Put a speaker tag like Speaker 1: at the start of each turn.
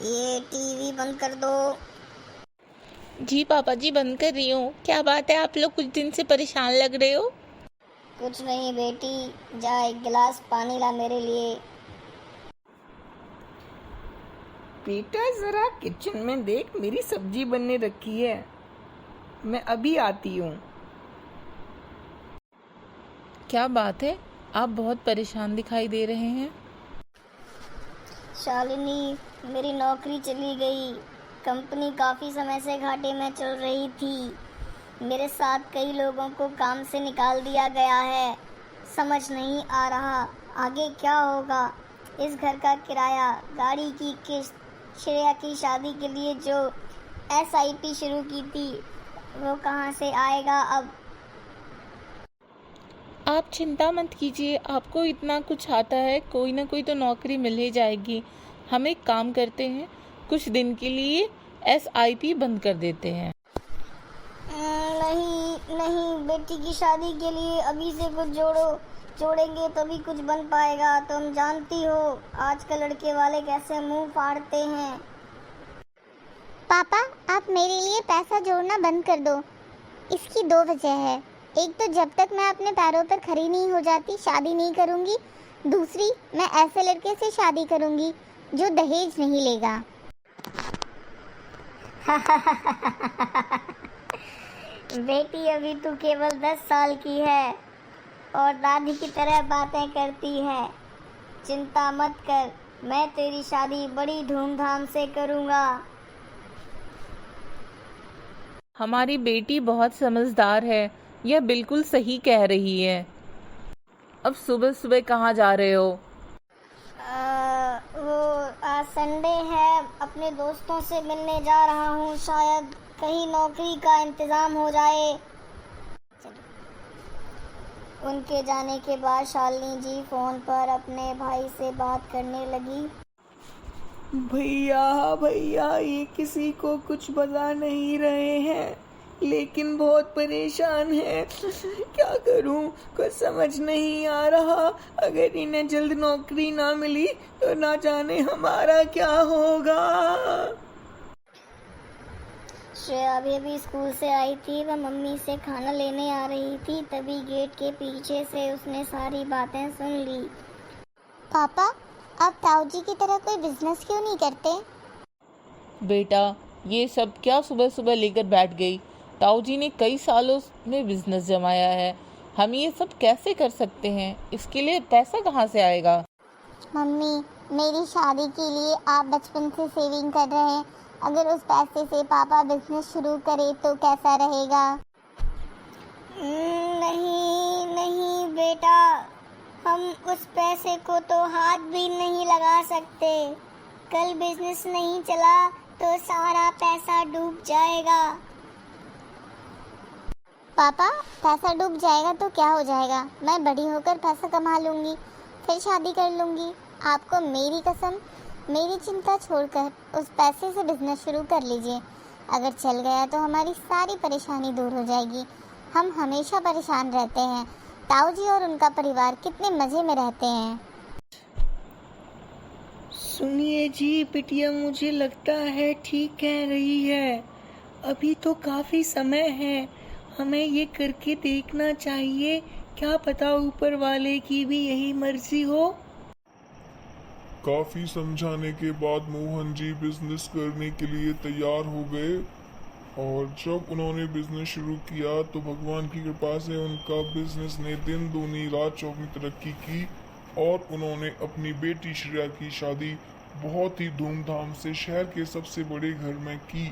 Speaker 1: ये टीवी बंद कर दो।
Speaker 2: जी पापा जी, बंद कर रही हूँ। क्या बात है, आप लोग कुछ दिन से परेशान लग रहे हो?
Speaker 1: कुछ नहीं बेटी, जा एक गिलास पानी ला मेरे लिए।
Speaker 3: बेटा जरा किचन में देख, मेरी सब्जी बनने रखी है, मैं अभी आती हूँ।
Speaker 2: क्या बात है, आप बहुत परेशान दिखाई दे रहे हैं।
Speaker 1: शालिनी, मेरी नौकरी चली गई। कंपनी काफ़ी समय से घाटे में चल रही थी। मेरे साथ कई लोगों को काम से निकाल दिया गया है। समझ नहीं आ रहा आगे क्या होगा। इस घर का किराया, गाड़ी की किस्त, श्रेया की शादी के लिए जो एसआईपी शुरू की थी वो कहाँ से आएगा अब।
Speaker 2: आप चिंता मत कीजिए, आपको इतना कुछ आता है, कोई ना कोई तो नौकरी मिल ही जाएगी। हम एक काम करते हैं, कुछ दिन के लिए एसआईपी बंद कर देते हैं।
Speaker 1: नहीं नहीं, बेटी की शादी के लिए अभी से कुछ जोड़ेंगे तभी कुछ बन पाएगा। तुम जानती हो आजकल लड़के वाले कैसे मुंह फाड़ते हैं।
Speaker 4: पापा, आप मेरे लिए पैसा जोड़ना बंद कर दो। इसकी दो वजह है। एक तो जब तक मैं अपने पैरों पर खड़ी नहीं हो जाती शादी नहीं करूंगी। दूसरी, मैं ऐसे लड़के से शादी करूंगी जो दहेज नहीं लेगा।
Speaker 1: बेटी अभी तू केवल 10 साल की है और दादी की तरह बातें करती है। चिंता मत कर, मैं तेरी शादी बड़ी धूमधाम से करूँगा।
Speaker 2: हमारी बेटी बहुत समझदार है, यह बिल्कुल सही कह रही है। अब सुबह सुबह कहाँ जा रहे हो?
Speaker 1: वो आज संडे है, अपने दोस्तों से मिलने जा रहा हूँ। शायद कहीं नौकरी का इंतज़ाम हो जाए। उनके जाने के बाद शालिनी जी फ़ोन पर अपने भाई से बात करने लगी।
Speaker 3: भैया भैया, ये किसी को कुछ बता नहीं रहे हैं, लेकिन बहुत परेशान है। क्या करूं, कुछ समझ नहीं आ रहा। अगर इन्हें जल्द नौकरी ना मिली तो ना जाने हमारा क्या होगा।
Speaker 1: श्रेया अभी स्कूल से आई थी। वह मम्मी से खाना लेने आ रही थी, तभी गेट के पीछे से उसने सारी बातें सुन ली।
Speaker 4: पापा, आप ताऊ जी की तरह कोई बिजनेस क्यों नहीं करते?
Speaker 2: बेटा, ये सब क्या सुबह सुबह लेकर बैठ गई? ताऊ जी ने कई सालों में बिजनेस जमाया है, हम ये सब कैसे कर सकते हैं? इसके लिए पैसा कहाँ से आएगा?
Speaker 4: मम्मी, मेरी शादी के लिए आप बचपन से सेविंग कर रहे हैं। अगर उस पैसे से पापा बिजनेस शुरू करे तो कैसा रहेगा?
Speaker 1: नहीं नहीं बेटा, हम उस पैसे को तो हाथ भी नहीं लगा सकते। कल बिजनेस नहीं चला तो सारा पैसा डूब जाएगा।
Speaker 4: पापा, पैसा डूब जाएगा तो क्या हो जाएगा? मैं बड़ी होकर पैसा कमा लूंगी, फिर शादी कर लूंगी। आपको मेरी कसम, मेरी चिंता छोड़कर उस पैसे से बिजनेस शुरू कर लीजिए। अगर चल गया तो हमारी सारी परेशानी दूर हो जाएगी। हम हमेशा परेशान रहते हैं। ताऊ जी और उनका परिवार कितने मज़े में रहते हैं।
Speaker 3: सुनिए जी, बिटिया मुझे लगता है ठीक कह रही है। अभी तो काफी समय है, हमें ये करके देखना चाहिए। क्या पता ऊपर वाले की भी यही मर्जी हो।
Speaker 5: काफी समझाने के बाद मोहन जी बिजनेस करने के लिए तैयार हो गए और जब उन्होंने बिजनेस शुरू किया तो भगवान की कृपा से उनका बिजनेस ने दिन दूनी रात चौगुनी तरक्की की और उन्होंने अपनी बेटी श्रेया की शादी बहुत ही धूमधाम से शहर के सबसे बड़े घर में की।